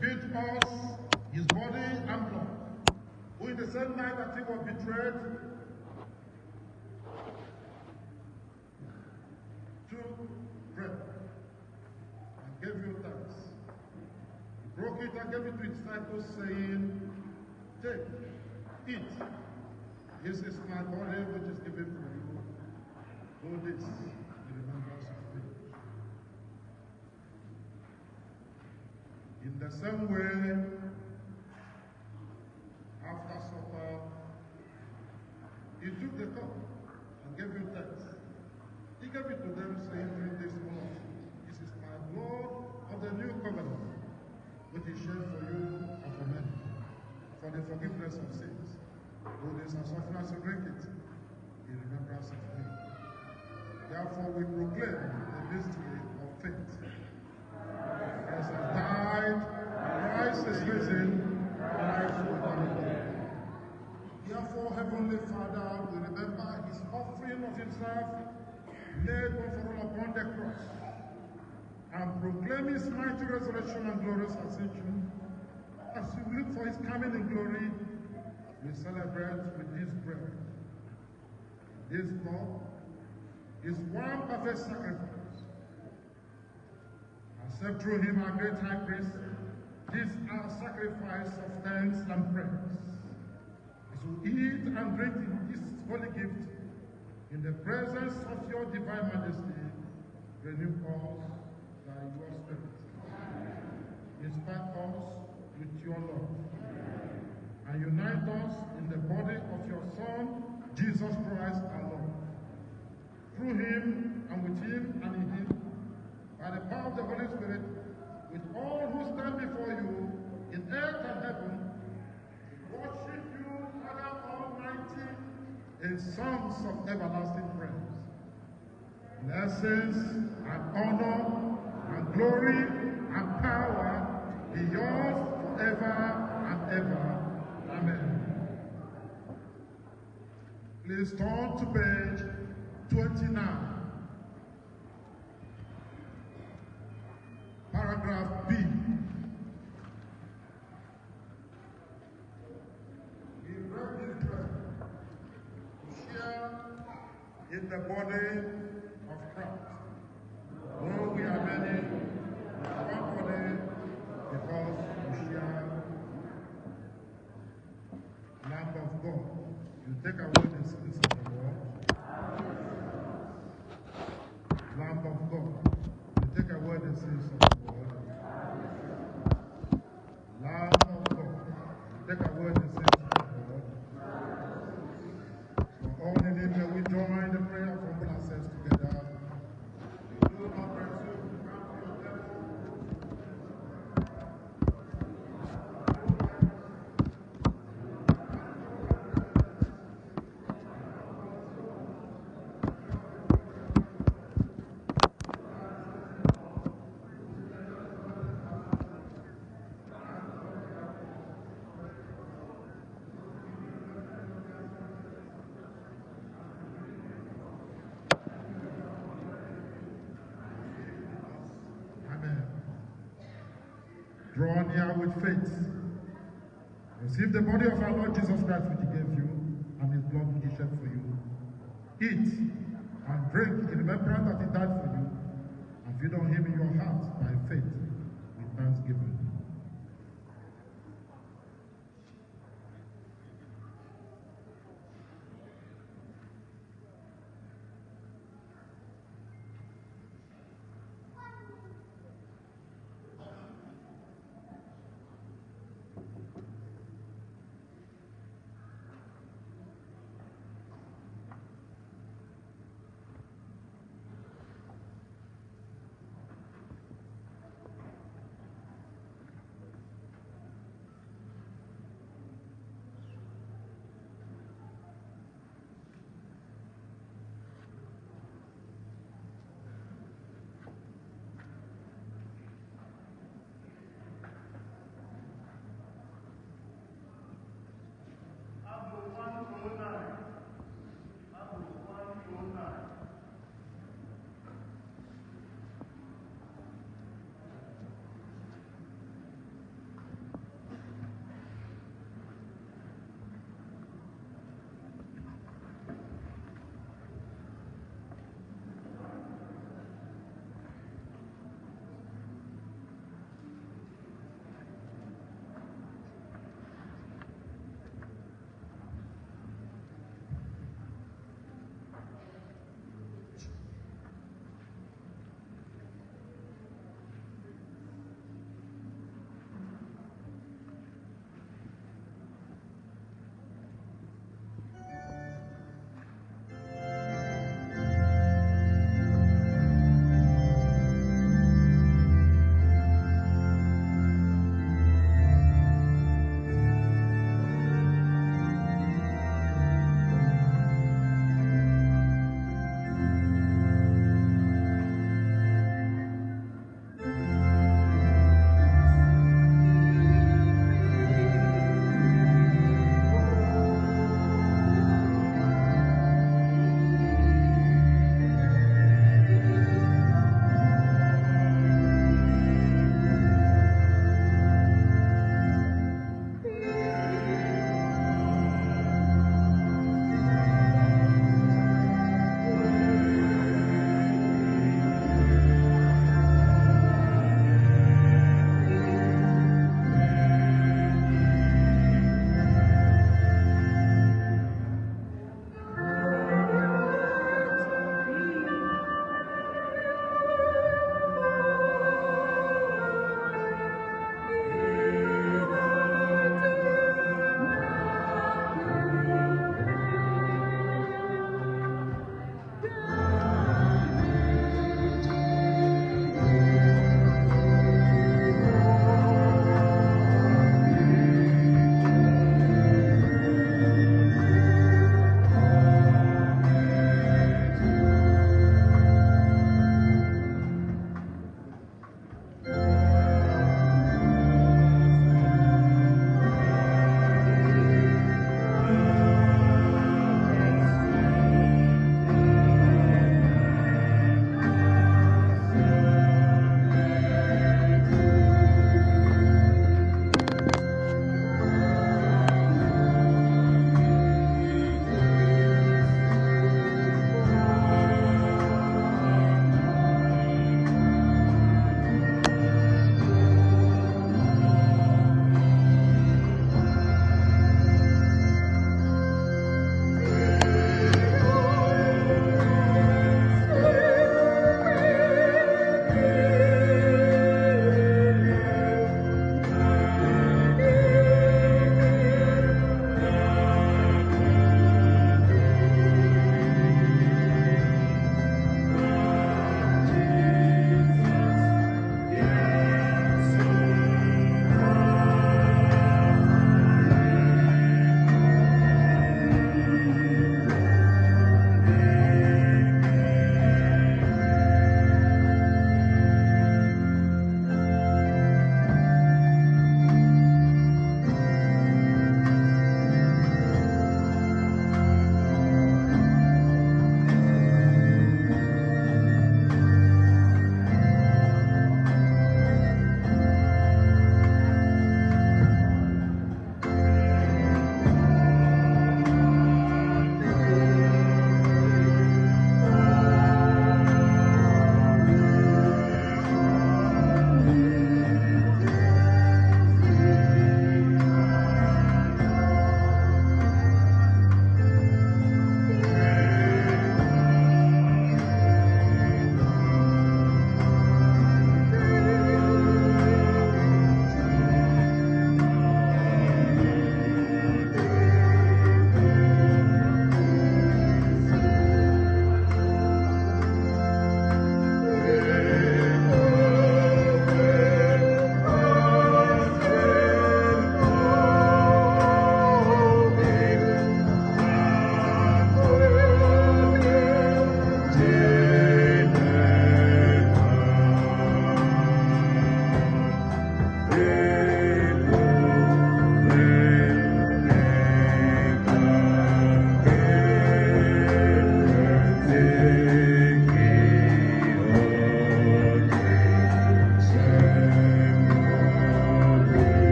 revealed to us his body and blood, who in the same night that he was betrayed, took bread and gave you thanks. He broke it and gave it to his disciples, saying, "Take, eat. This is my body which is given for you. Do this in remembrance of me." In the same way, after supper, he took the cup and gave you thanks. He gave it to them, saying, "Drink this all of you. This is my blood of the new covenant, which is shed for you and for many, for the forgiveness of sins. Do this as often as you drink it, in remembrance of me." Therefore, we proclaim the mystery of faith. Christ has died, Christ is risen, Christ will come again. Therefore, Heavenly Father, we remember his offering of himself, laid one for all upon the cross, and proclaim his mighty resurrection and glorious ascension. As we look for his coming in glory, we celebrate with this bread, this blood, this one perfect sacrifice. Accept through him our great high priest, this our sacrifice of thanks and praise. As we eat and drink this holy gift, in the presence of your divine majesty, renew us by your spirit. Inspire us with your love, and unite us in the body of your Son, Jesus Christ our Lord. Through him, and with him, and in him, by the power of the Holy Spirit, with all who stand before you, in earth and heaven, we worship you, Father Almighty, in songs of everlasting praise. Blessings and honor and glory and power be yours forever and ever. Amen. Please turn to page 29. Paragraph B. We read this bread to share in the body of Christ. Though we are many, we are one body because we share Lamb of God. You take away the sins of the world. Lamb of God. You take away the sins of the world. Lamb of God. You take away the sins of the world. For all in it, may we join the prayer of humble ourselves together. We do not presume to come to your temple. Draw near with faith. Receive the body of our Lord Jesus Christ which he gave you, and his blood which he shed for you. Eat and drink in remembrance that he died for you, and feed on him in your heart by faith with thanksgiving.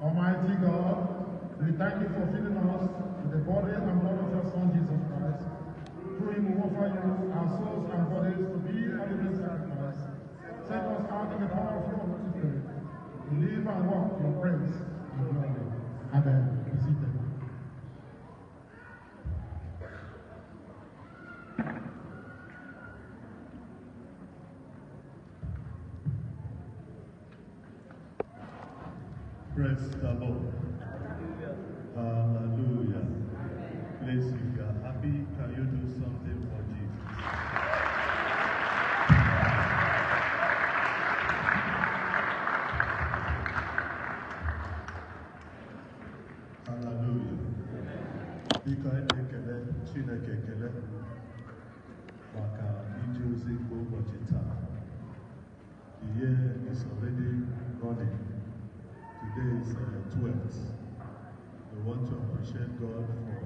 Almighty God, we thank you for filling us with the body and blood of your Son, Jesus Christ. Through him we offer you our souls and bodies to be a living sacrifice. Send us out in the power of your Holy Spirit to live and walk in your praise and glory. Amen. Be seated. Praise the Lord. Hallelujah. Please, if you are happy, can you do something for Jesus? Hallelujah. IKECHUKWU Chineke ekele maka ije ozi nke ụbọchị taa. The year is already running. Today is 12th. We want to appreciate God for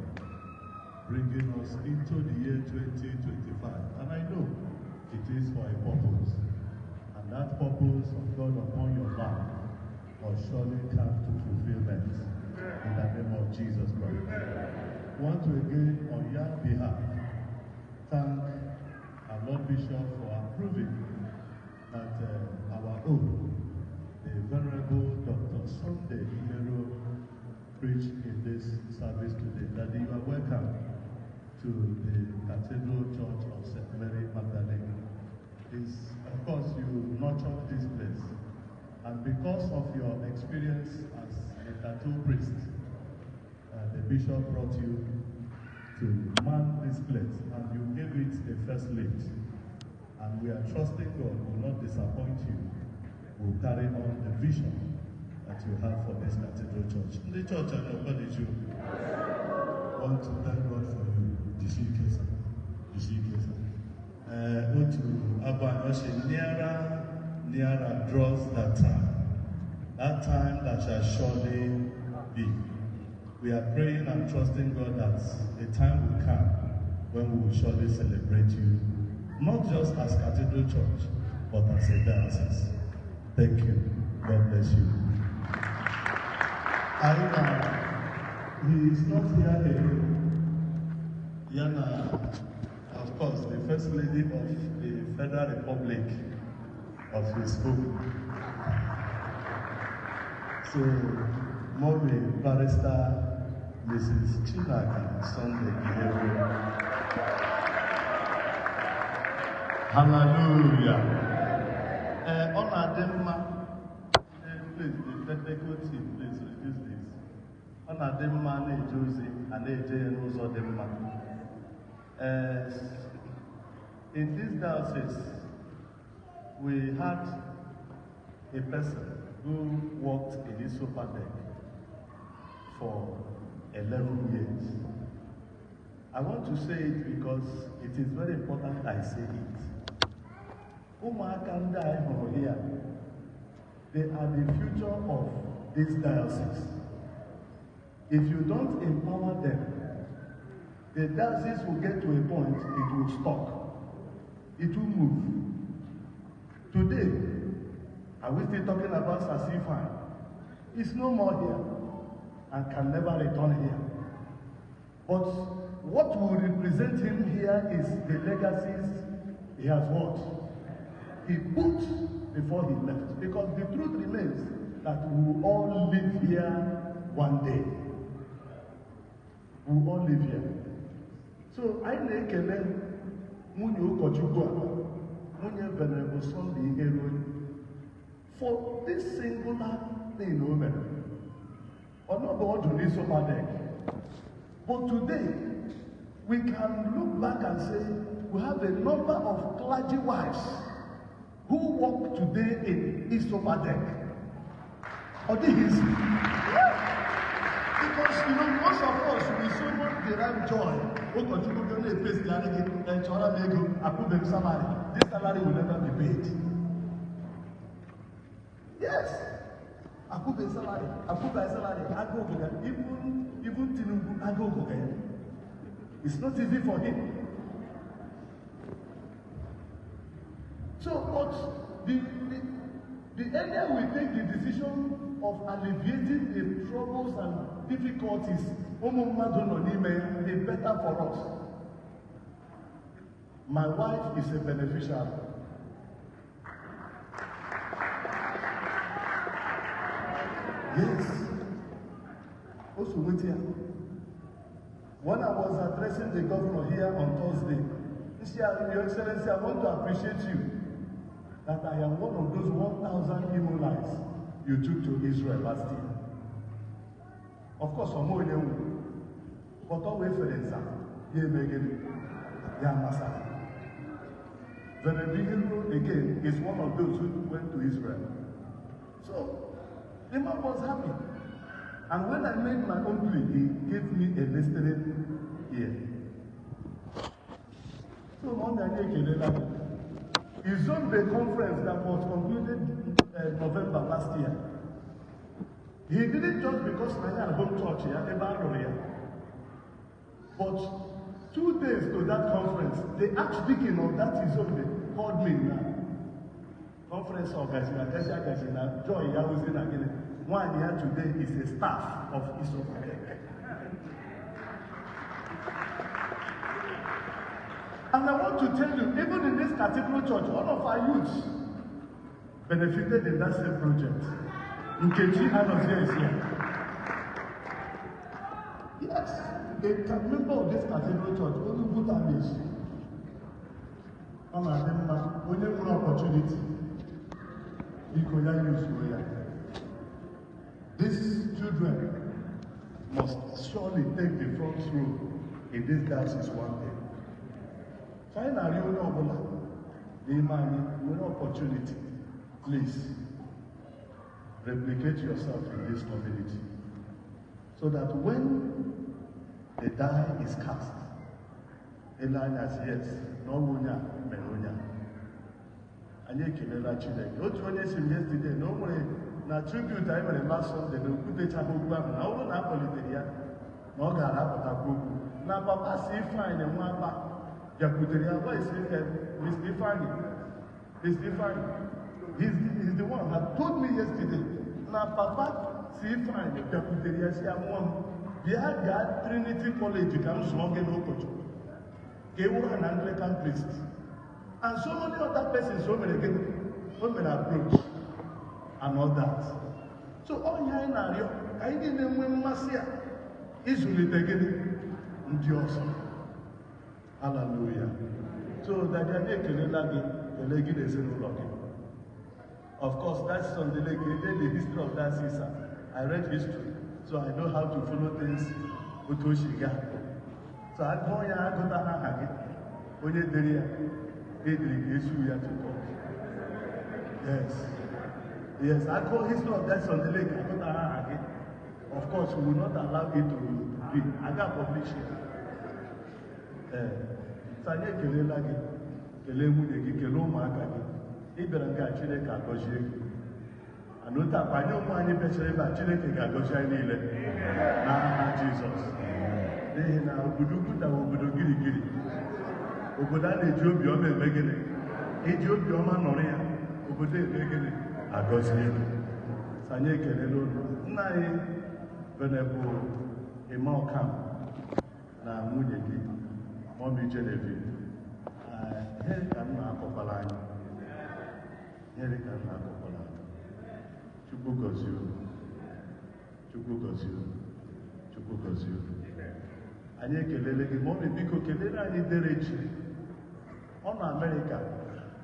bringing us into the year 2025. And I know it is for a purpose. And that purpose of God upon your life will surely come to fulfillment in the name of Jesus Christ. I want to again, on your behalf, thank our Lord Bishop for approving that our own, the Venerable Dr. Sunday Ihero, preached in this service today. That you are welcome to the Cathedral Church of St. Mary Magdalene. Of course, you nurtured this place. And because of your experience as a tattoo priest, the bishop brought you to man this place, and you gave it a first lift. And we are trusting God will not disappoint you. Will carry on the vision that you have for this Cathedral Church. The church and nobody you want to thank God for you. Otu Abba Oshe Niara nearer draws that time that shall surely be. We are praying and trusting God that the time will come when we will surely celebrate you, not just as Cathedral Church, but as a diocese. Thank you. God bless you. He is not here alone. Yana, of course, the First Lady of the Federal Republic of his home. So, Mommy, Barrister, Mrs. Chinaki Sunday Iheru. Hallelujah. Honor them, please, the technical team, please reduce this. Honor them, man, Josie, and AJ, and also them, in this diocese, we had a person who worked in this super deck for 11 years. I want to say it because it is very important I say it. Here, they are the future of this diocese. If you don't empower them, the diocese will get to a point it will stop. It will move. Today, are we still talking about Sasifan? It's no more here and can never return here. But what will represent him here is the legacies he has what? He put before he left. Because the truth remains that we will all live here one day. We will all live here. So I na-ekele nwunye ụkọchukwu a, nwunye Venerable Sunday Iheru, for this singular thing o mere. Ọ nọbụ ọdụ n'Isopa deck. But today, we can look back and say we have a number of clergy wives who work today in Isopa deck. Or this is because most of us we so much derive joy. This salary will never be paid. Yes. Akube salary, I go over there. Even Tinubu, I go over there. It's not easy for him. So, but the earlier we take the decision of alleviating the troubles and difficulties, the better for us. My wife is a beneficiary. Yes. Also, wait here. When I was addressing the governor here on Thursday, he said, Your Excellency, I want to appreciate you that I am one of those 1,000 Imolites you took to Israel last year. Of course, I'm more than but always for them, here Megan, Yamasa. Venerable again is one of those who went to Israel. So, the man was happy. And when I made my own plea, he gave me a listening ear. So, one day, his own day conference that was concluded November last year. He did it just because I had a home church here, a barrel here. But 2 days to that conference, the Archdeacon of that his own day called me now. Conference organization, Joy Yawuzin again. One here today is a staff of IKECHUKWU. And I want to tell you, even in this cathedral church, one of our youths benefited in that same project. IKECHUKWU is here. Yes, a member of this cathedral church, only good damage. Only one opportunity. These children must surely take the front row in this diocese one day. Finally, no opportunity. Please replicate yourself in this community so that when the die is cast, Elijah says, yes, no wunya, merunya. anyị ekelela Chineke. Otu onye si m yesterday na o nwere na tribute anyị mere last Sunday na okwutechaghị okwu ahụ na ọ bụrụ na a kpọlitere ya na ọ gara apụtakwa okwu na papa si Ifeanyị nwa akpa bịakwutere ya gwa isi Mr. Ifeanyị he's the one that told me yesterday na papa si Ifeanyị bịakwutere ya si ya nwa m bịa gaa Trinity College ka m zụọ gị n'ụkọchukwu ka e wụrụ na Anglican priest. And so many other persons so many approach and all that. So all here in Ario, I didn't know when Masia is really hallelujah. So that they make the leg is in the Of course, that's on the leg, the history of that Caesar. I read history, so I know how to follow things with Oshiga. So I go here, I go to Hagi, when you're there. Yes, I call history of that on the lake. Of course, we will not allow it to be. I got published here. Sanya Kelelagi, Kelemudegi, Kelomagagi, Iberanga Chileka Goshi. Anota Pano Mani Peseva Chileka Goshi Nile. Jesus. They now Budukuta Budugiri. Obodo a na-eji obiọma eme gịnị? Iji obiọma nọrọ ya, obodo eme gịnị? Agọzie. Anyị ekelela unu. Nna anyị Venerable Imaokam na nwunye gị, Mọmi Genevieve. Ihe ka m na-akọkwala anyị. Chukwu gọzie unu. Chukwu gọzie unu. Anyị ekelele gị, Mọmi biko kelere anyị Derechi. On America,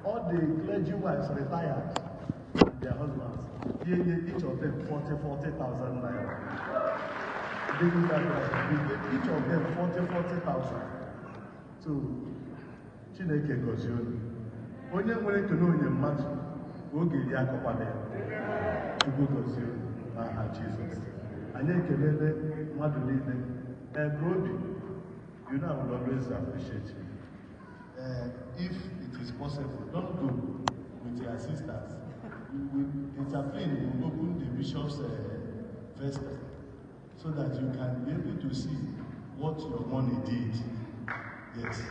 all the clergy wives retired, their husbands, each of them 40,000 naira. They gave each of them 40,000. So, Chineke gozie unu. Onye nwere ekele onye mmadụ, oge iri akọkwala ya. Chukwu gozie unu n'aha Jizọs. Anyị ekelele mmadụ niile. Brody, you know I will always appreciate you. If it is possible, don't go with your sisters. We will intervene, we will open the bishop's vestry so that you can be able to see what your money did. Yes.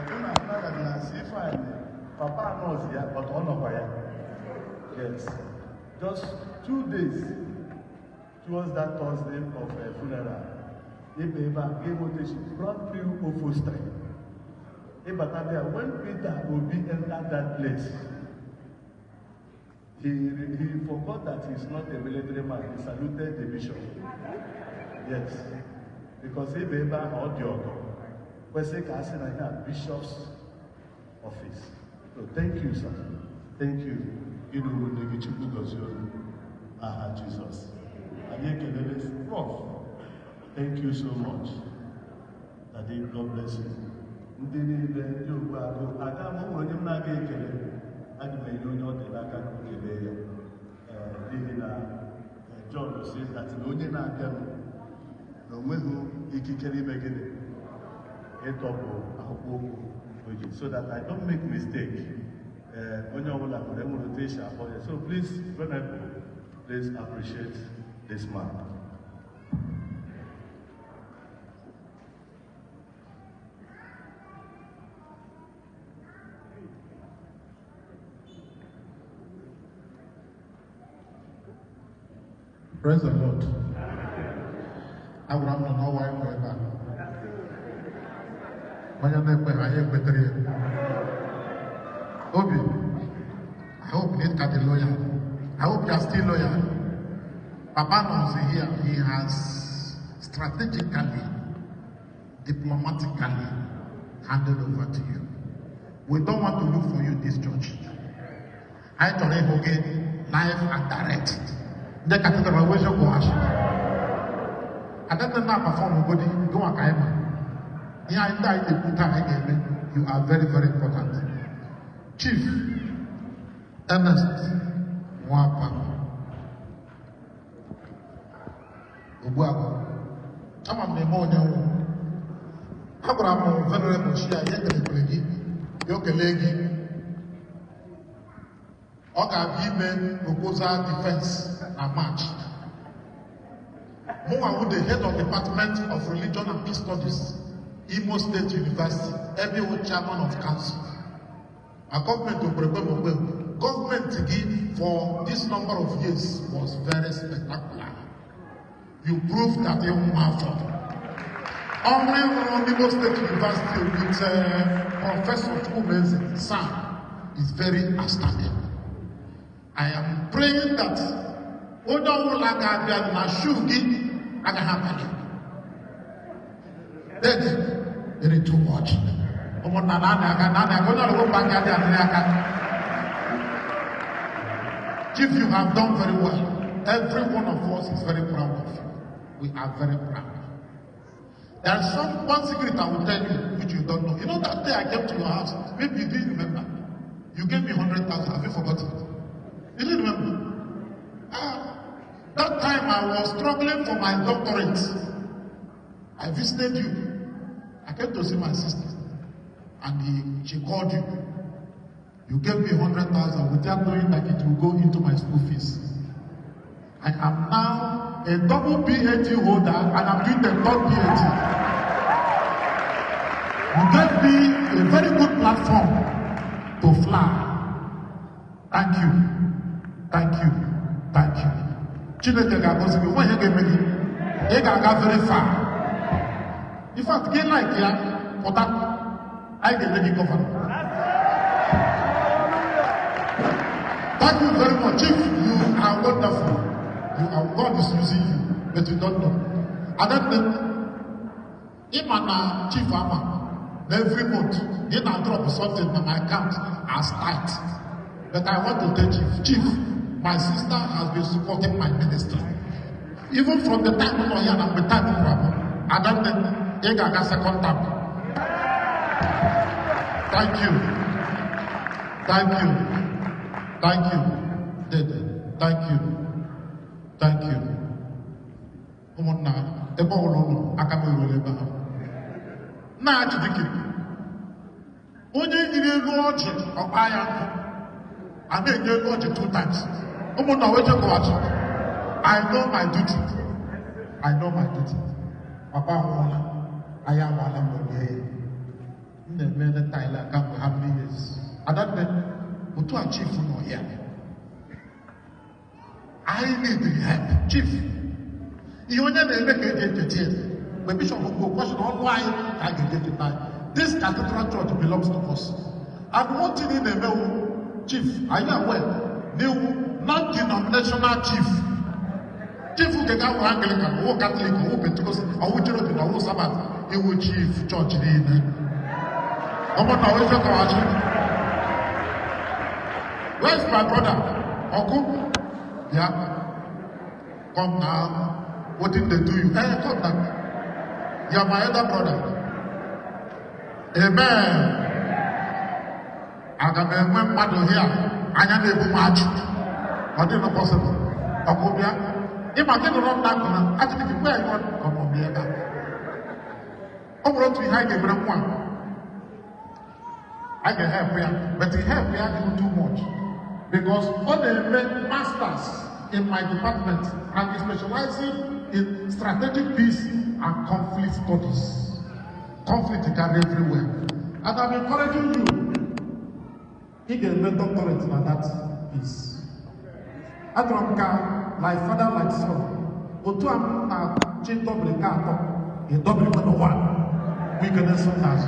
Don't go. Papa knows here, but honor by yes. Just 2 days towards that Thursday of funeral. Ibeba gave notation, brought few upholstery. When Peter Obi entered that place, he forgot that he's not a military man. He saluted the bishop. Yes. Because Ibeba audio was a bishop's office. So thank you, sir. Thank you. You know, IKECHUKWU Jesus. Prof, thank you so much. Daddy, God bless you. John says that so that I don't make mistake. So please, please appreciate this man. Praise the Lord. Abraham no know why forever. Obi, I hope you didn't cut the lawyer. I hope you are still loyal. Papa knows here he has strategically, diplomatically handed over to you. We don't want to look for you in this church. I told him again, live and direct. The categorization go ash. I don't know perform body go akaima. You are very, very important. Chief Ernest Mwapa Ubuago. I'm a memorial. Abraham Venerable Shia Yetelegi. Yokelegi, Oga Bime proposal defense and march. Mowa, the head of Department of Religion and Peace Studies, Imo State University, every chairman of council. A government of government to give for this number of years was very spectacular. You proved that you WILLFORD. Only Imo State University with Professor CHUKWUNEKE son is very outstanding. I am praying that Odo Laga na Shugi Agahamani. Then they need too much. Chief, you have done very well. Every one of us is very proud of you. We are very proud. There is one secret I will tell you, which you don't know. You know that day I came to your house, maybe you didn't remember. You gave me 100,000. Have you forgotten it? You didn't remember? That time I was struggling for my doctorate. I visited you. I came to see my sister. And she called you. You gave me 100,000 without knowing that it will go into my school fees. I am now a double PhD holder and I'm doing the third PhD. You gave me a very good platform to fly. Thank you. Thank you. Thank you. Chineke ga-agọzi gị nwa ihe ga-eme gị ị ga-aga very far. In fact, gị like ya pụta anyị ga-eme gị gọvanọ. Thank you very much, Chief. You are wonderful. God is using you, but you don't know. And then Chief Ama, every month, he now drop something on my account as tight. But I want to tell Chief, my sister has been supporting my ministry. Even from the time when I am with time problem, and then he got a second time. Thank you. Thank you. Thank you. Thank you. Thank you. Umona, ebe ọlụlụ aka m ewere ebe ahụ. Na-achị dike. Onye nyere elu ọjị ọkpa ya nkụ. A na-enye elu ọjị 2 times. Umona weje kọwachi. I know my duty. I know my duty. Papa nwụọla. Anyị agbala mbọ nye ya. M na-eme leta ile aka mgbe how many years? Adanne, otu a chief nọ ya. I need the help. Chief, you only make it. When Bishop will go question on why I get it. This cathedral church belongs to us. And one thing in the middle, Chief, I am aware, new non-denominational chief. Chief who can go Anglican, who Catholic, who Pentecostal, or who Jeroen, or who Sabbath, he will chief church in. Where's my brother? Uncle? Yeah. Come now. What did they do you? Hey, come now. You are my elder brother. Amen. I got a man mother here. I am able to match. What is not possible? If I get around that corner, I think where you want come on here. Over to behind the brown one. I can help you, but the help you are too much. Because all the masters in my department and specializing in strategic peace and conflict studies. Conflict is everywhere. And I'm encouraging you. He can make doctorate in that peace. Adronka, like father, like son. Otu am na double kato, a double number one. We can answer that.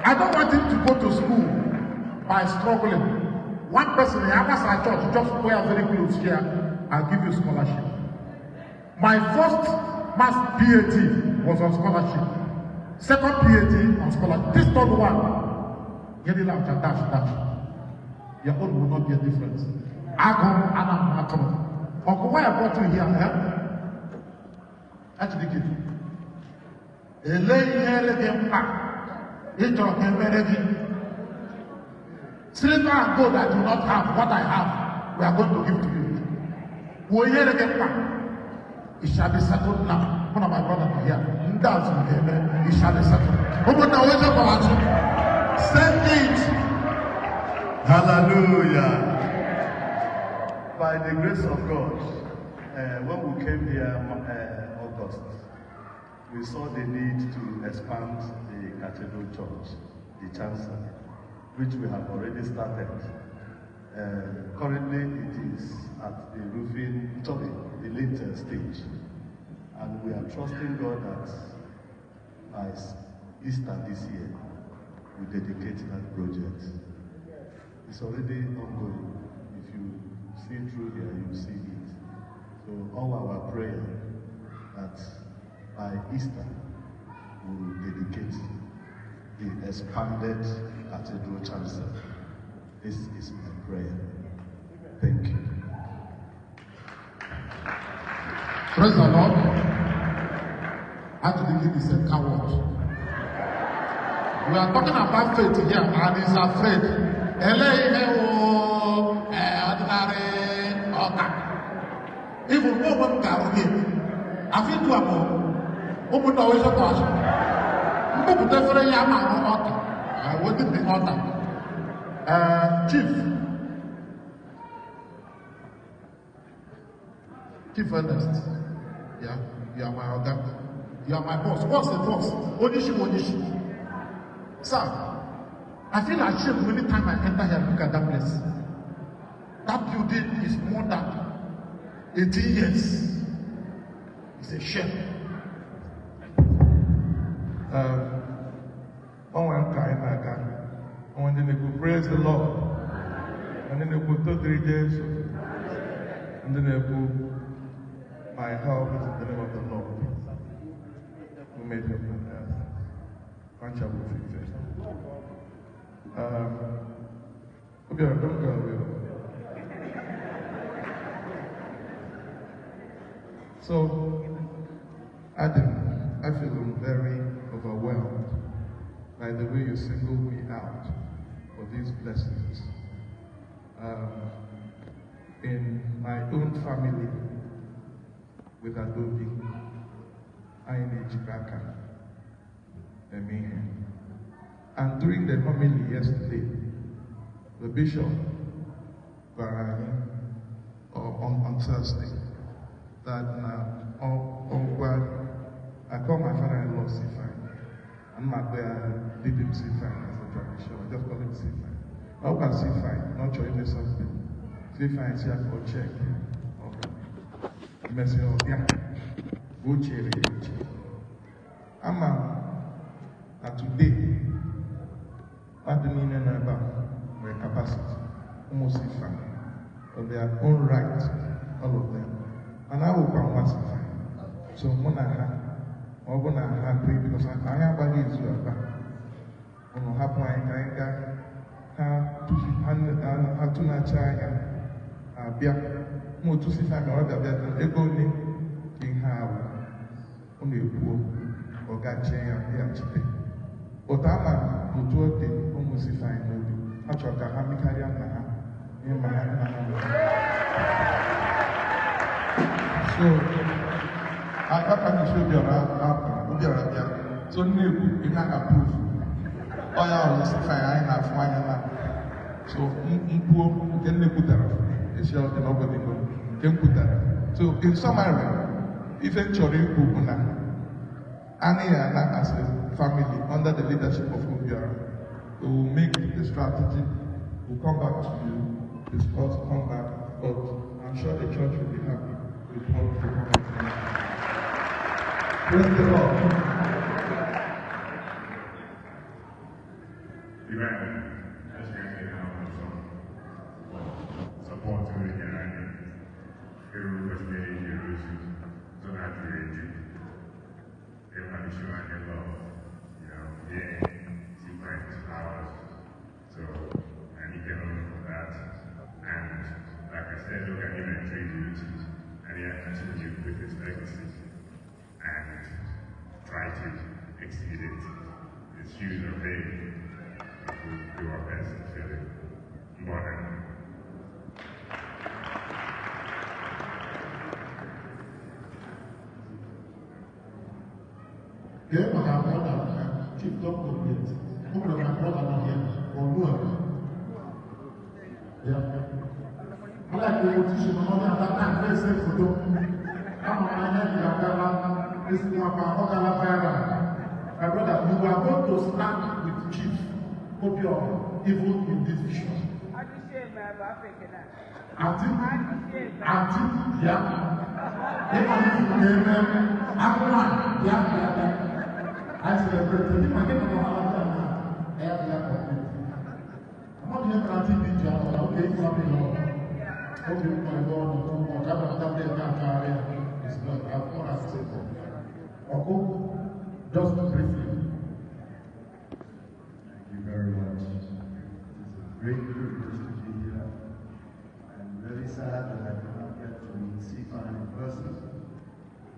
I don't want him to go to school by struggling. One person in Amasa Church just wear very close here, I'll give you scholarship. My first mass PhD was on scholarship. Second PhD on scholarship. This third one, get it out and dash. Your own will not be a difference. Agon, Anam, Atom. Uncle, why I brought you here? Actually, give you. A lady here again, silver and gold I do not have, what I have, we are going to give to you. We hear again back. It shall be settled now. One of my brothers here. It shall be settled. Say it. Hallelujah. By the grace of God, when we came here August, we saw the need to expand the Cathedral Church, the chancel, which we have already started. Currently, it is at the roofing, the later stage. And we are trusting God that by Easter this year, we dedicate that project. It's already ongoing. If you see through here, you see it. So all our prayer that by Easter, we will dedicate the expanded Cathedral Chancel. This is my prayer. Thank you. Praise the Lord. Actually, he is a coward. We are talking about faith here, and he's afraid. Even no one can win. I feel to a more. Open the way to us. Move the very young man on. I wouldn't be on that. Chief Ernest. Yeah, you are my organ. You are my boss. What's the boss? Onishi. Sir, I feel ashamed every time I enter here and look at that place. That building is more than 18 years. It's a shame. Praise the Lord. And then you put 3 days. And then you put my help is in the name of the Lord. Who made heaven and earth. One shall be fixed. Don't go. So, Adam, I feel very overwhelmed by the way you singled me out for these blessings. In my own family, with Adobe, IKECHUKWU, Amen. And during the homily yesterday, the bishop on Thursday, that I call my father-in-law C-Fine, and my dad did him C-Fine as a tradition. I just call him C-Fine. I hope I C-Fine, not your English something. C-Fine is here for check. Message of yeah. Go check it. And today, what the meaning about my capacity, almost C-Fine, of their own right, all of them. And I will come once C-Fine. So I'm going to have because I have a needs you about. I'm going to have my kind how to not try more to see find out that they're going to have only a poor or got chain today. But I'm going to almost find no. I try to have me carry on in my hand. So I can't show you around. So new, you can't approve. Oh yeah, let's find I have one. So you can put that. It's your nobody can put that. So in summary, eventually Annie as a family under the leadership of Obiara, we will make the strategy, we'll come back to you, discuss, come back, but I'm sure the church will be happy with what we come back. Praise the Lord. Amen. Let's get it down some support to the United. Every first day, so not creative. Everybody showing their love. You know, yeah, she plants flowers. So, and he can learn from that. And like I said, look at him and tribute. And he has continued with his legacy. And try to exceed it. His shoes are big. We'll do our best to fill it. Morning. Yeah, but I'm not chief, don't forget. Open my brother not here. Or no. Yeah. I like the position of that time. Very safe for them. I'm on my head. This is my brother. My brother, you are going to stand with Chief Opium, even in this vision. Auntie, yeah. I celebrate. I get to know I'm not here for TV, okay, it's not enough. Okay, my God, it's not. I've not asked it. Okay, just briefly. Thank you very much. It's a great privilege to be here. I'm very sad that I could not get to meet Sifan in person.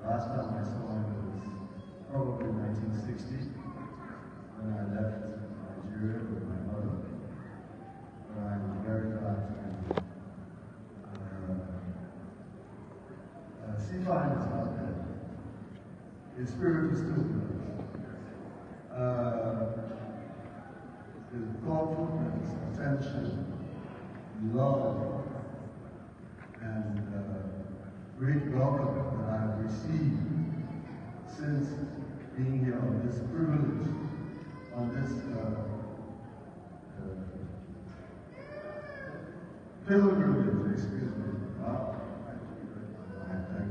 Last time I saw him was probably 1960 when I left Nigeria with my mother. But I'm very glad to be here. Sifan is not dead. His spirit is still with us. His thoughtfulness, attention, love, and great welcome that I've received since being here on this privilege, on this pilgrimage, excuse me. Thank you.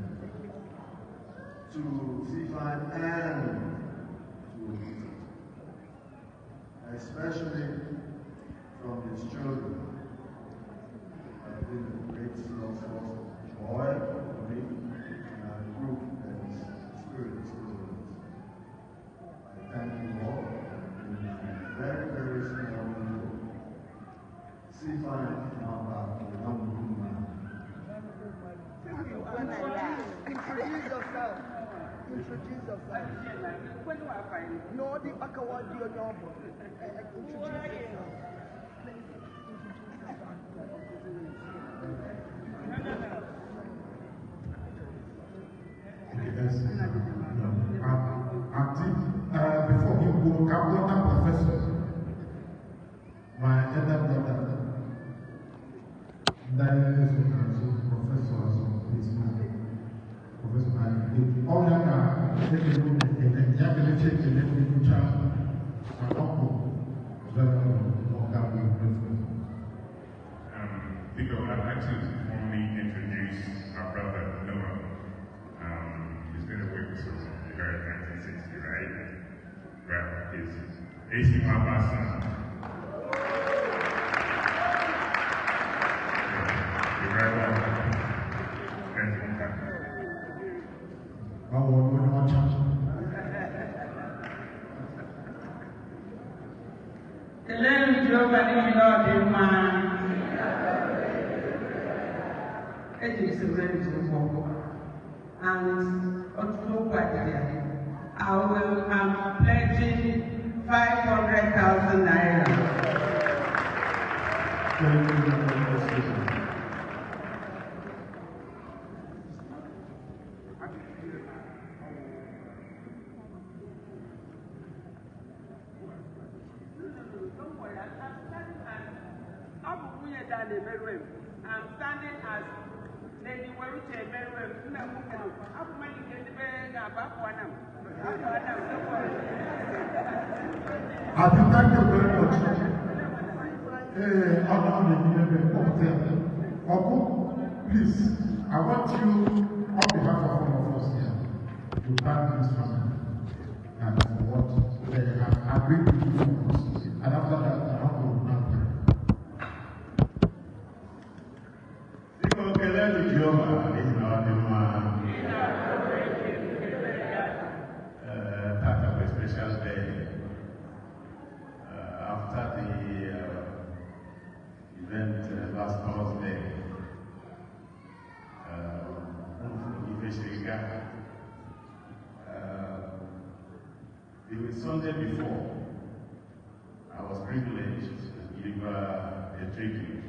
To Sifan and to especially from his children. Have been a great source of joy for me, and I hope that his spirit is still with us. I thank you all. It is very, very small window. Sifan now back to one good man. Introduce yourself. Introduce yourself. No, the Akawadi on your board. Introduce yourself. Yes. Before you go, Captain Professor, my elder brother, Professor, all that are taking the check and let me child and uncle. Because I'd like to formally introduce our brother Noah. He's been away for so long. You heard 1960, right? Well, his AC Mabasan. You're very welcome. Thank you. I'm pledging 500,000 naira. I'm standing as Lady Waruche Merwem. I thank you very much. Please, I want you, on behalf of all of us here, to thank this family and for what they have agreed to do for us. And after that, I want to now pray. Part of a special day. After the event last Thursday, the Sunday before, I was privileged to deliver a tribute.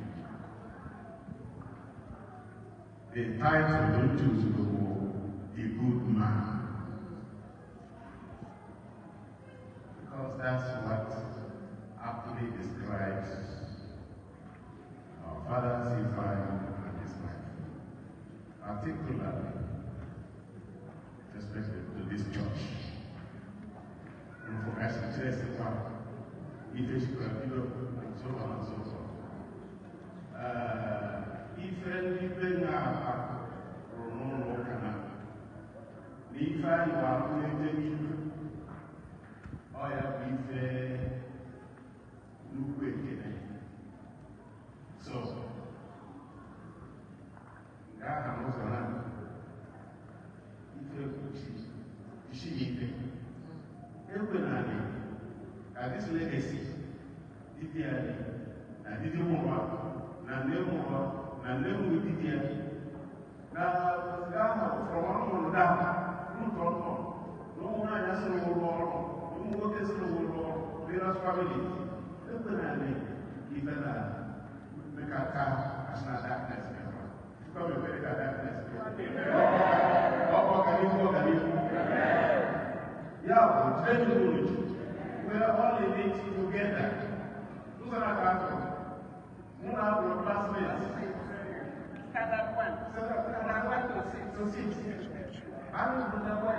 The title don't choose to go, a good man. Because that's what aptly describes our father Stephen and his life, particularly especially to this church. And for us to chase the power, IKECHUKWU, and so on and so forth. Ife ndị na-apa rụrụ n'ụlọ ụka na n'ife anyị wa onye Chukwu ọ ya bụ ife nnukwu ekele. So nke aha n'ụzọ na ife isi ike ekwenarị ka this legacy dịdị anyị na dịdị ụwa na nne ụwa na nne ụwa dịdị anyị na ahụ from ọnụmụrụ daa n'ụtọ nnọ na ụmụ nwaanyị asị n'ụlọ ọrụ ụmụ nwoke sị n'ụlọ ọrụ various families ekwenarị ife na mmekọta as na darkness come and bury that darkness. Yeah, very good. We are all in it together. Who's an actor? One of our classmates. Standard one to six. I don't remember.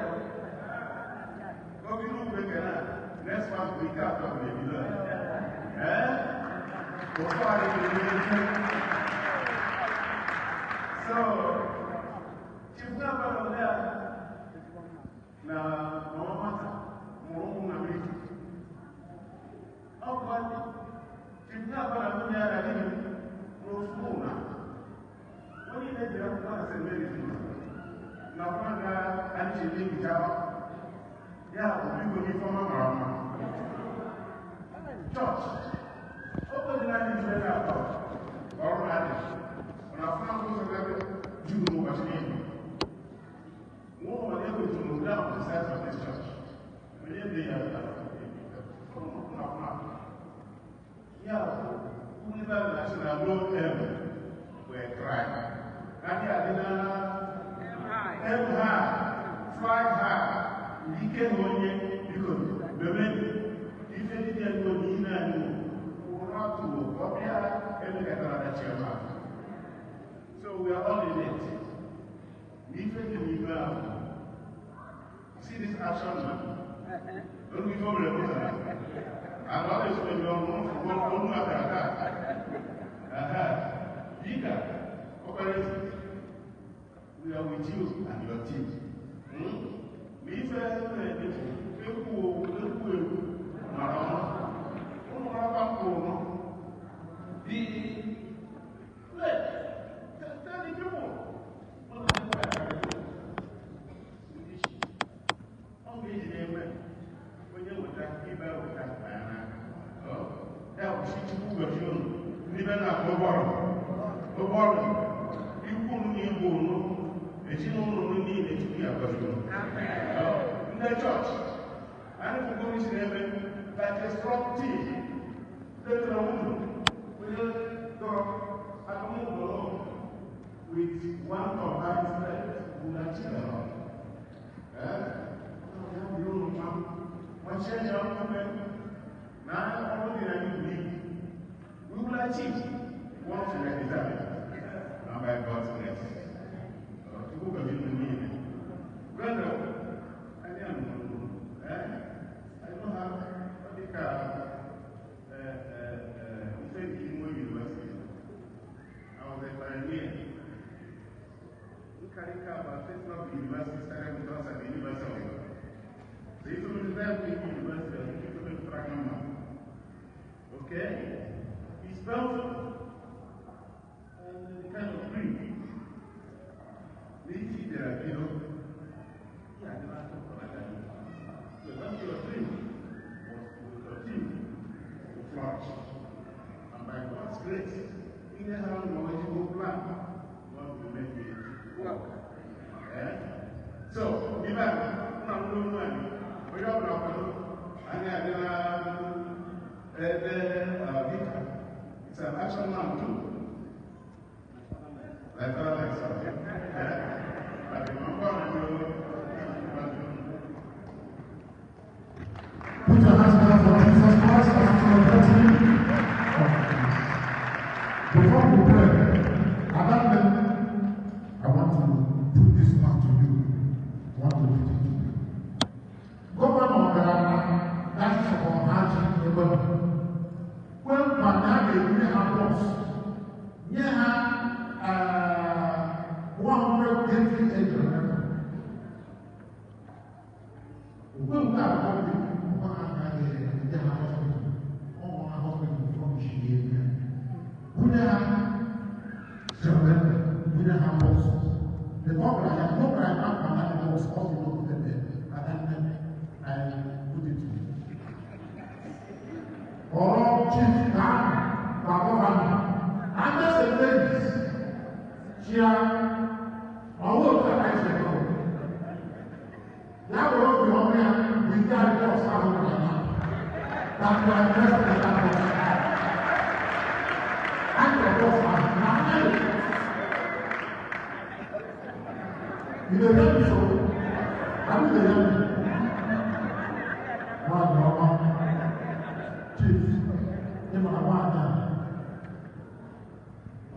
Go to the next one week after we be done. So, chief number of that. Now, no matter more than a week. Oh, but chief number of that, I didn't know school now. When you let your class and very few. Now, one guy actually didn't tell. Yeah, we will be from a grandma. Church. Open the line in the house. All right. When I found those together, you know what you mean. No one able to move down the size of this church. When you be at yeah, who is that national low M? We're crying. And yeah, M high, fly high. We can only because the men, if anything will be will not to copy and get another chairman. So we are all in it. See this action man? Don't we go represent? And always when you are known for that. We are with you and your team. In the church, and if we go to heaven, like a strong team, there's a woman with one combined strength who are children. One change your movement, now only I believe. We will achieve once we are determined, and by God's grace. To go to the brother, I don't have university. I was a pioneer. You can't come, but it's not the university started because of the university. So if you deserve the university, you need to make program. Okay? It's bountiful. And the kind of free. This is the, yeah, the last one. So what you are doing will continue to flourish. And by God's grace, in the knowledgeable plan, God will make it work. Okay? So, we have no money. We have no money. And it's an action man too. Like that, like something. But remember, put your hands together for Jesus Christ. children, we don't have box. The problem I have, no problem, I have the box, all the box there, but I put it to you. Oh, chief, I'm just a ladies. She I will try to say no. Now we will be on here, we got it all started right now. That's why I'm just in that box. I'm the boss, I'm you don't hear me so? How do they hear me? One, chief, you know, one time.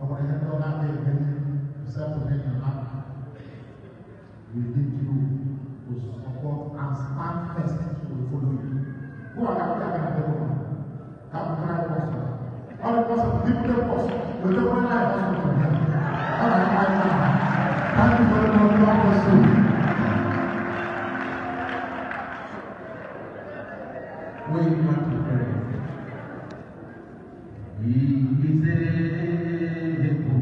I want to get all that day, to settle in your life. We need you to support and stand first to follow you. Who are that people? That will try to all the person, people that post, we don't want to lie from them. All right, thank you very much. God bless you. We want to pray. He is able.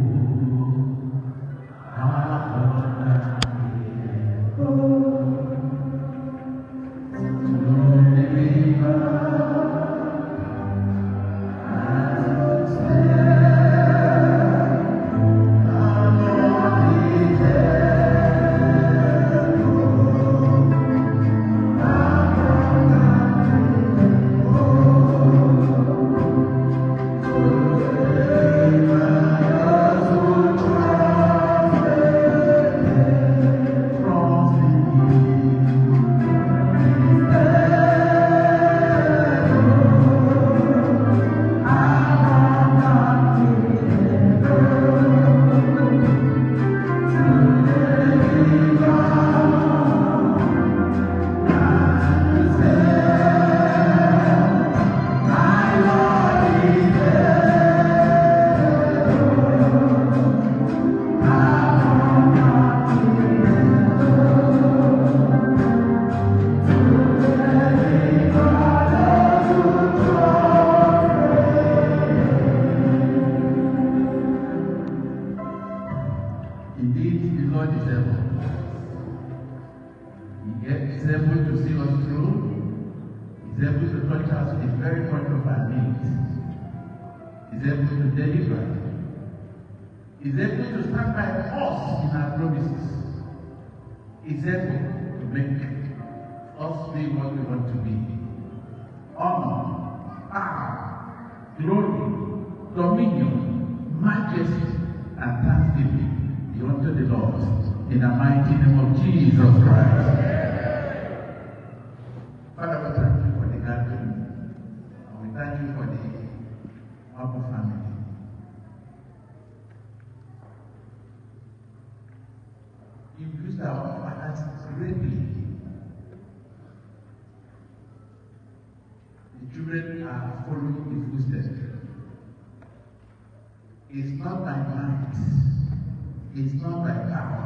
Is able to stand by us in our promises. Is able to make us be what we want to be. Honor, power, glory, dominion, majesty, and thanksgiving be unto the Lord in the mighty name of Jesus Christ. Father, we thank you for the gathering, and we thank you for the Abba family. You've used our fathers greatly. The children are following the footsteps. It's not by might, it's not by power,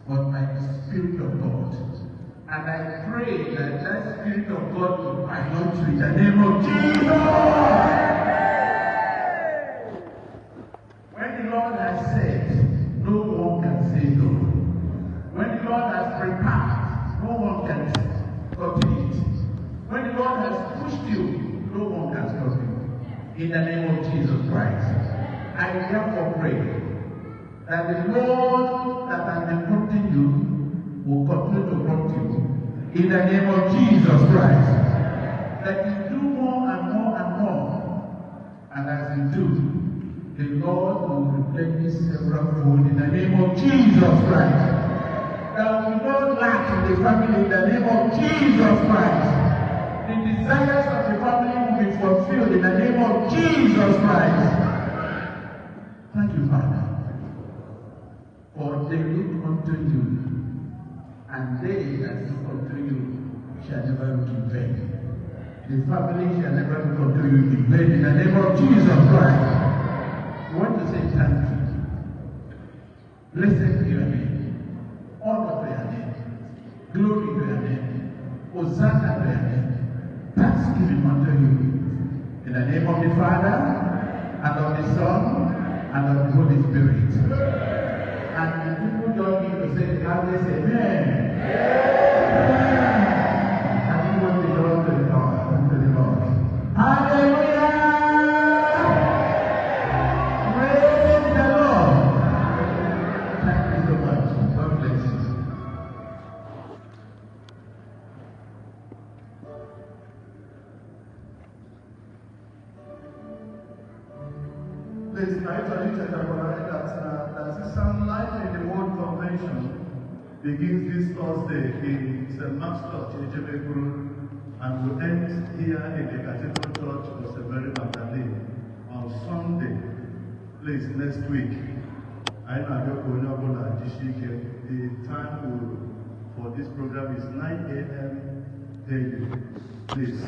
but by the Spirit of God. And I pray that that Spirit of God will pilot you in the name of Jesus. When the Lord has said, no one can say no. When the Lord has prepared, no one can stop it. When the Lord has pushed you, no one can stop you. In the name of Jesus Christ, I therefore pray that the Lord that has been prompting you will continue to prompt you. In the name of Jesus Christ, that you do more and more and more. And as you do, the Lord will replenish several-fold in the name of Jesus Christ. There will be no lack in the family in the name of Jesus Christ. The desires of the family will be fulfilled in the name of Jesus Christ. Thank you, Father, for they look unto you, and they that look unto you shall never look in vain. The family shall never look unto you in vain in the name of Jesus Christ. We want to say thank you. Blessed be your name. Honor to your name, glory to your name, Hosanna to your name, thanksgiving unto you. In the name of the Father, and of the Son, and of the Holy Spirit. And the people join me to say the loudest amen. And you will be Lord to the Lord. Hallelujah! Praise the Lord! Thank you so much. God bless you. Please, I tell you that some Life in the World Convention begins this Thursday in St. Mark's Church, CHUKWUNEKE, and will end here in the Cathedral Church of St. Mary Magdalene on Sunday. Please, next week. I know the time for this program is 9 a.m. daily. Please,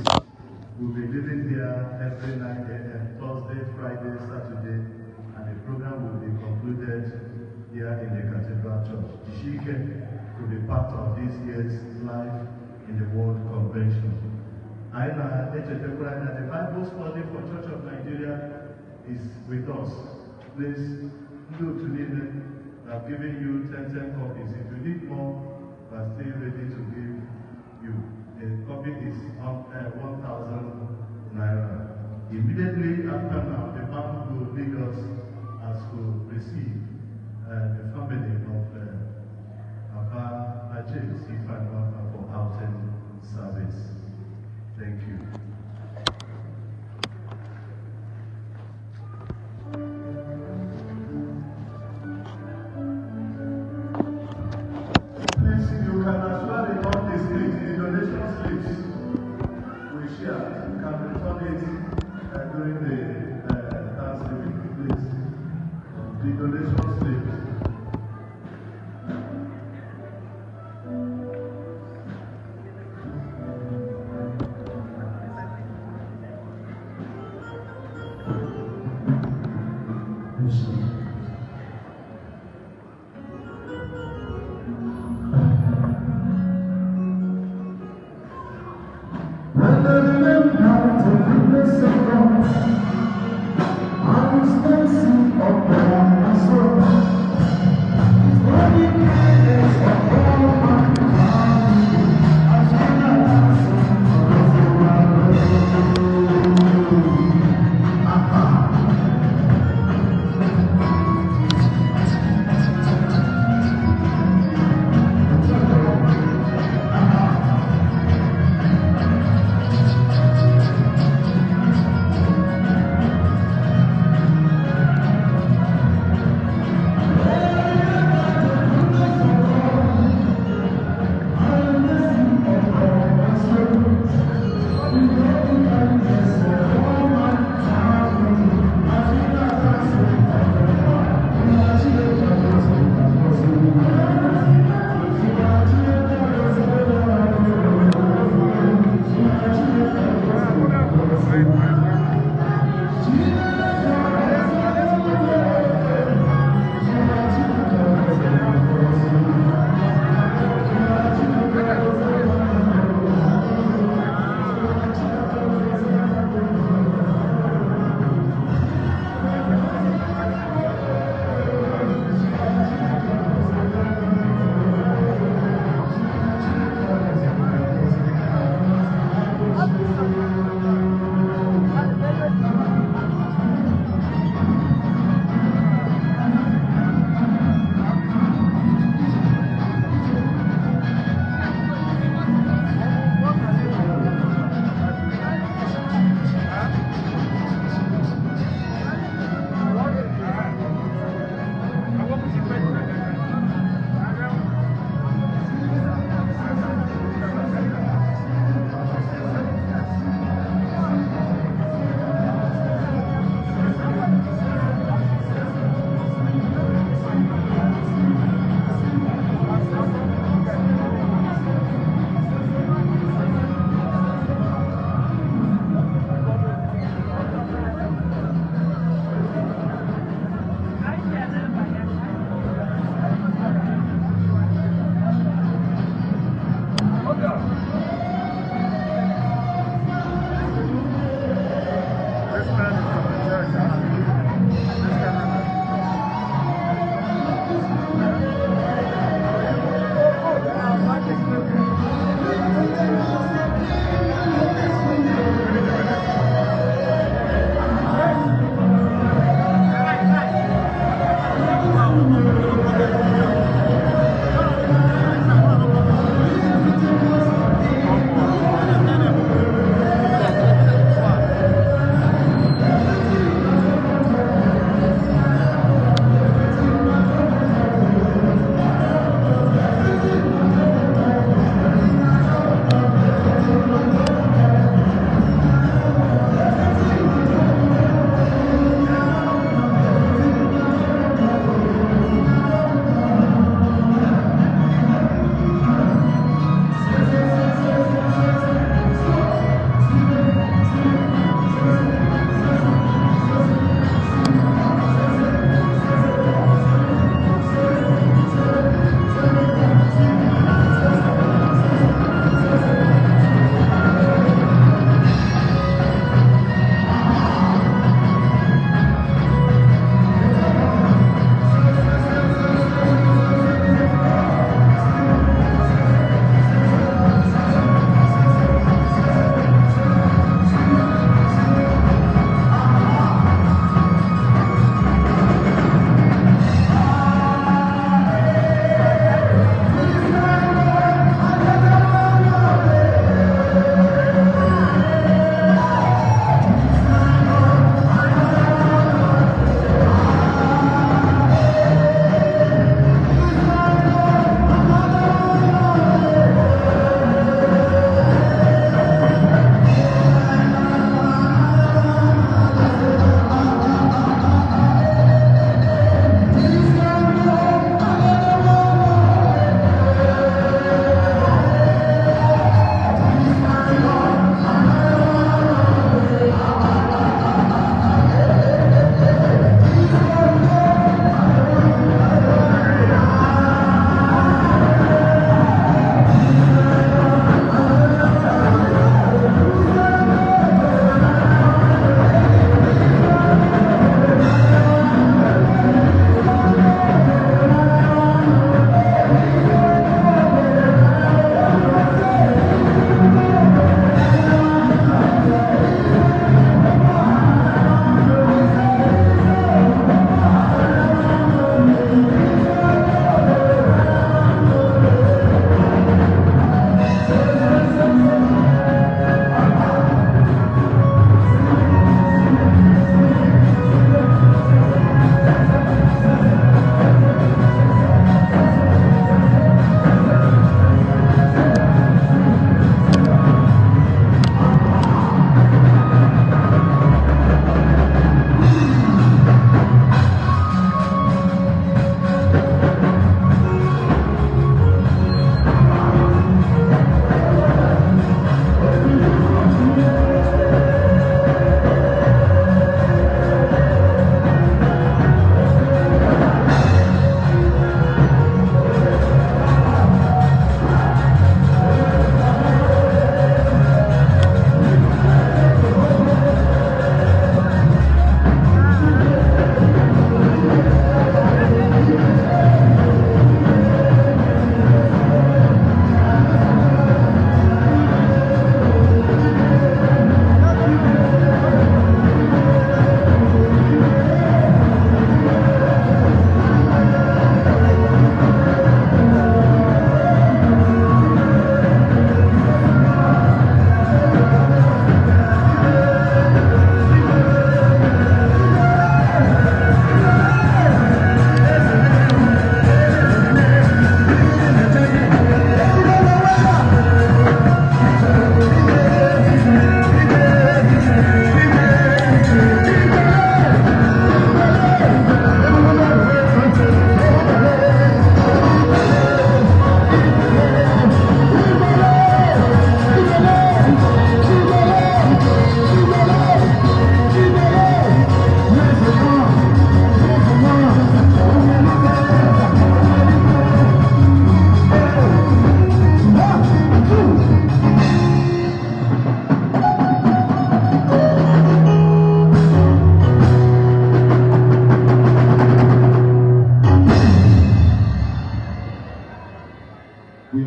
we'll be living here every 9 a.m. Thursday, Friday, Saturday, and the program will be concluded here in the Cathedral Church. Ishike will be part of this year's Life in the World Convention. I know that the Bible study for Church of Nigeria is with us. Please, I've given you 10 copies. If you need more, we're still ready to give you. The copy is 1,000 naira. Immediately after now, the bank will lead us as to receive the family of Abba Ajay Sifan for outing service. Thank you. Please, you can as well return the slips, the donation slips we share. You can return it during the Thanksgiving, please. The donation slips. When I remember the goodness of God, I will still sing upon my soul.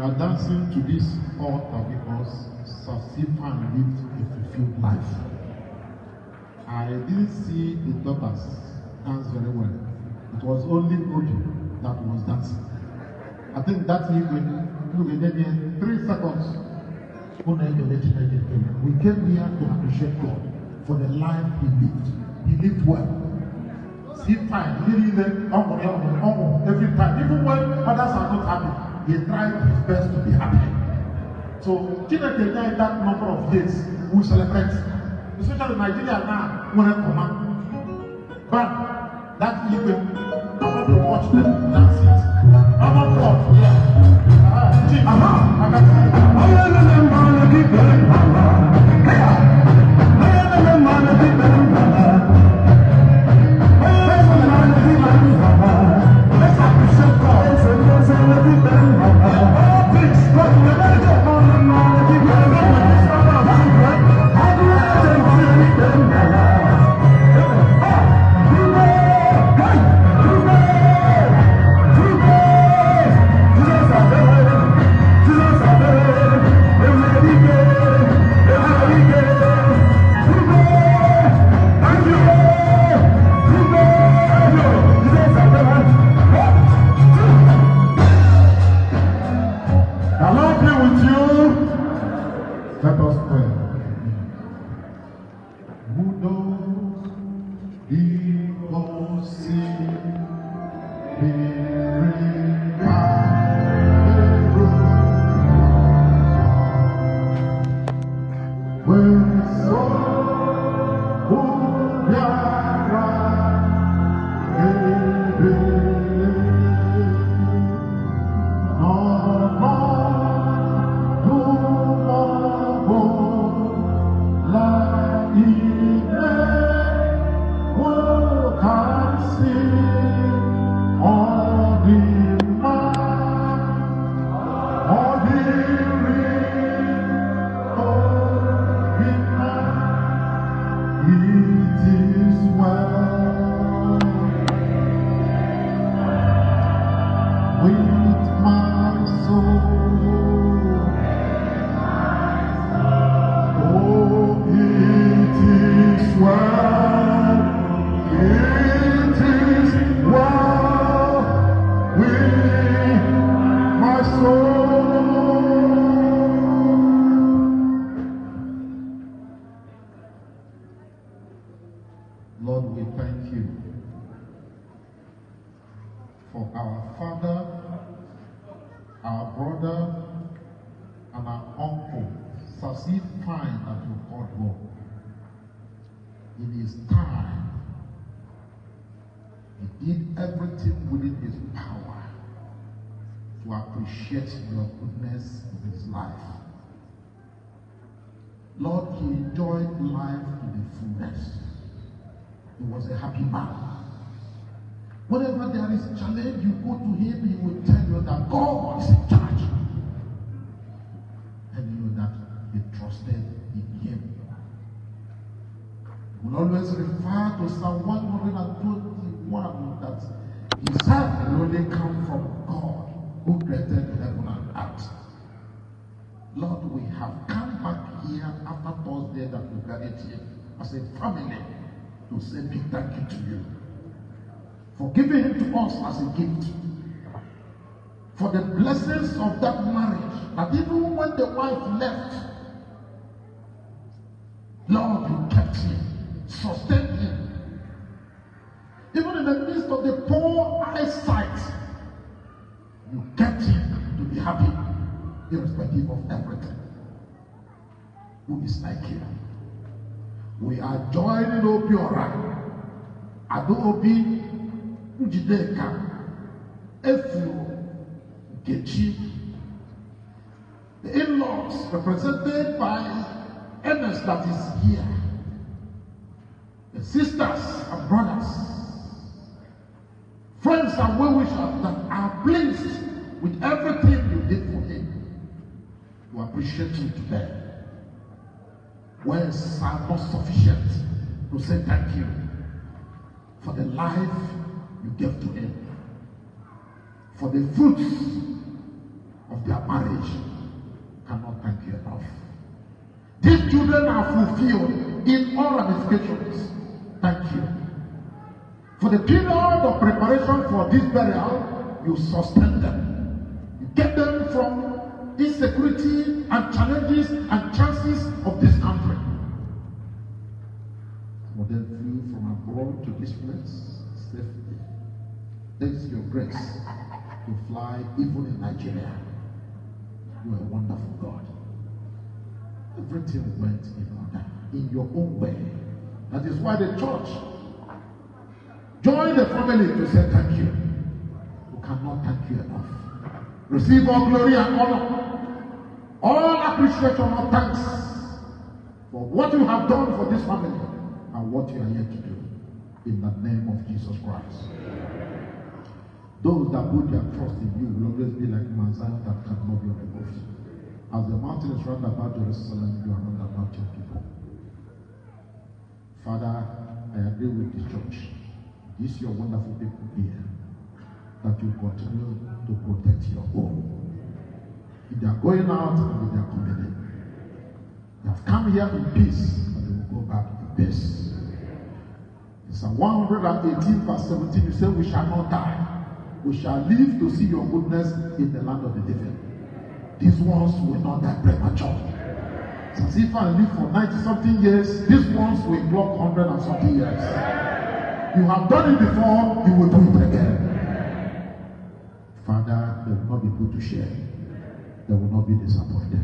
are dancing to this altar because Sasifan lived a fulfilled life. I didn't see the daughters dance very well. It was only Obi that was dancing. I think that evening, look at them in 3 seconds. We came here to appreciate God for the life he lived. He lived well. He fine, every time. Even when others are not happy, he tried his best to be happy. So, Chineke in that number of years, we celebrate. Especially in Nigeria now, when I come out. But that evening, I want to watch them dance it. I'm not proud. Yeah. I can see it. Let's appreciate God. Let us pray. Who knows people see the river, when so who Lord, we thank you for our father, our brother, and our uncle, Sasi Fine, that you called home. In his time, he did everything within his power to appreciate your goodness in his life. Lord, he enjoyed life to the fullest. He was a happy man. Whenever there is a challenge, you go to him, he will tell you that God is in charge. And you know that he trusted in him. He will always refer to Psalm 121 that his help will only come from God who created heaven and earth. Lord, we have come back here after Thursday that we gathered here as a family to say big thank you to you for giving him to us as a gift, for the blessings of that marriage, that even when the wife left, Lord, you kept him, sustained him. Even in the midst of the poor eyesight, you kept him to be happy, irrespective of everything. Who is like you? We are joining Obiora, Ado Obi, Ujideka, Efu, Gechi, the in-laws represented by Ernest that is here, the sisters and brothers, friends and well-wishers that are pleased with everything you did for him. We appreciate you today. Words are not sufficient to say thank you for the life you gave to him, for the fruits of their marriage cannot thank you enough. These children are fulfilled in all ramifications. Thank you. For the period of preparation for this burial, you sustain them. You get them from insecurity and challenges and chances of this country. Some of them flew from abroad to this place safely. Thanks to your grace to fly even in Nigeria. You are a wonderful God. Everything went in order, in your own way. That is why the church joined the family to say thank you. We cannot thank you enough. Receive all glory and honor, all appreciation and thanks for what you have done for this family and what you are yet to do. In the name of Jesus Christ. Those that put their trust in you will always be like Mount Zion that cannot be removed. As the mountain is round about Jerusalem, you are round about your people. Father, I agree with this church. These your wonderful people here, that you continue to protect your own. If they are going out and if they are coming in, they have come here in peace and they will go back in peace. In Psalm 118 verse 17, you say, we shall not die. We shall live to see your goodness in the land of the living. These ones will not die premature. As if I live for 90-something years, these ones will clock 100 and something years. You have done it before, you will do it again. Father, they will not be put to shame. They will not be disappointed.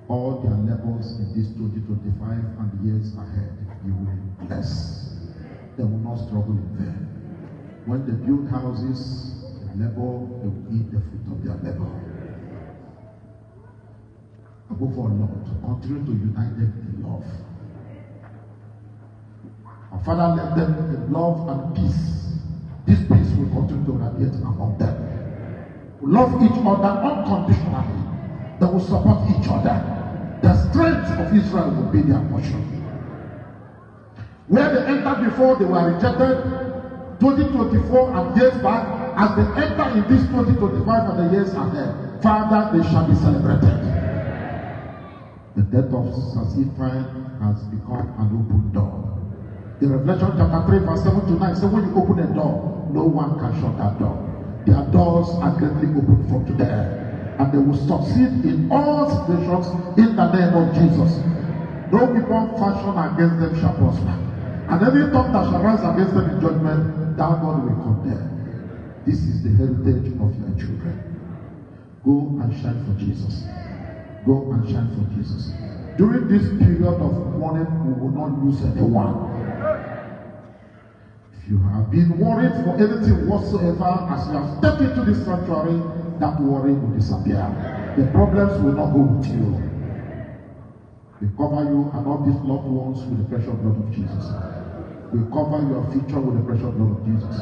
All their labors in this 2025 and the years ahead, you will bless. They will not struggle in vain. When they build houses, they labor, they will eat the fruit of their labor. Above all, Lord, continue to unite them in love. Our Father, let them in love and peace. This peace will continue to radiate among them. We love each other unconditionally. They will support each other. The strength of Israel will be their portion. Where they entered before, they were rejected. 2024 and years back, as they enter in this 2025 and the years ahead, Father, they shall be celebrated. The death of Sassifine has become an open door. In Revelation chapter 3 verse 7 to 9 says, when you open a door, no one can shut that door. Their doors are greatly open from today. And they will succeed in all situations in the name of Jesus. No weapon fashioned against them shall prosper. And any tongue that shall rise against them in judgment, that God will condemn. This is the heritage of your children. Go and shine for Jesus. Go and shine for Jesus. During this period of mourning, we will not lose anyone. If you have been worried for anything whatsoever, as you have stepped into this sanctuary, that worry will disappear. The problems will not go with you. We cover you and all these loved ones with the precious blood of Jesus. We cover your future with the precious blood of Jesus.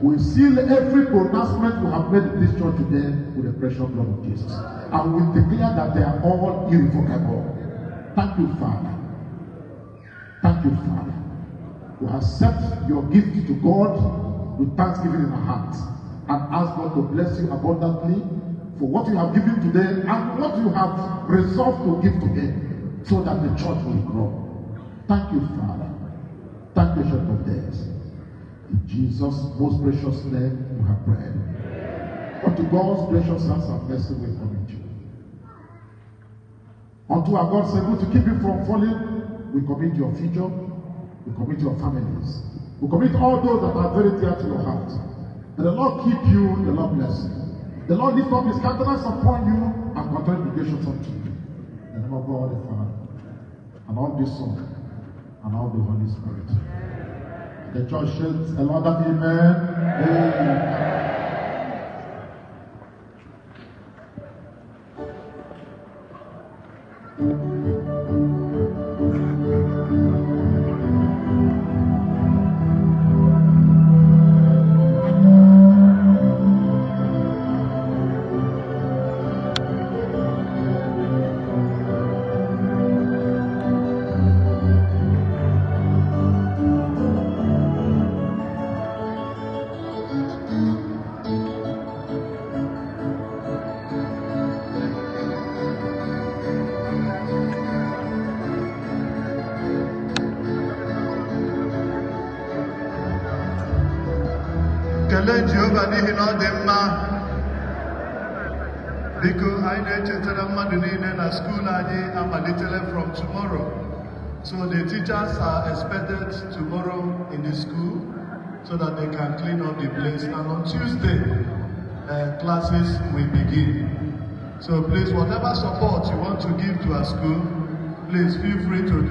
We seal every pronouncement we have made in this church today with the precious blood of Jesus. And we declare that they are all irrevocable. Thank you, Father. Thank you, Father. We accept your gift to God with thanksgiving in our hearts and ask God to bless you abundantly for what you have given today and what you have resolved to give to Him so that the church will grow. Thank you, Father. Thank you, Church of Days. In Jesus' most precious name we have prayed. Unto God's gracious hands and mercy we commit you. Unto our God able to keep you from falling, we commit your future, we commit your families, we commit all those that are very dear to your heart. And the Lord keep you, the Lord bless you. The Lord lift up His countenance upon you and continue gracious unto you. In the name of God the Father, and all the Son, and all the Holy Spirit. The church says a lot of amen. Amen. Kelee Jehova n'ihi na ọ dị mma. Biko anyị na-echetara mmadụ niile na skuul anyị amalitela from tomorrow. So the teachers are expected tomorrow in the school so that they can clean up the place. And on Tuesday, classes will begin. So please, whatever support you want to give to our school, please feel free to do.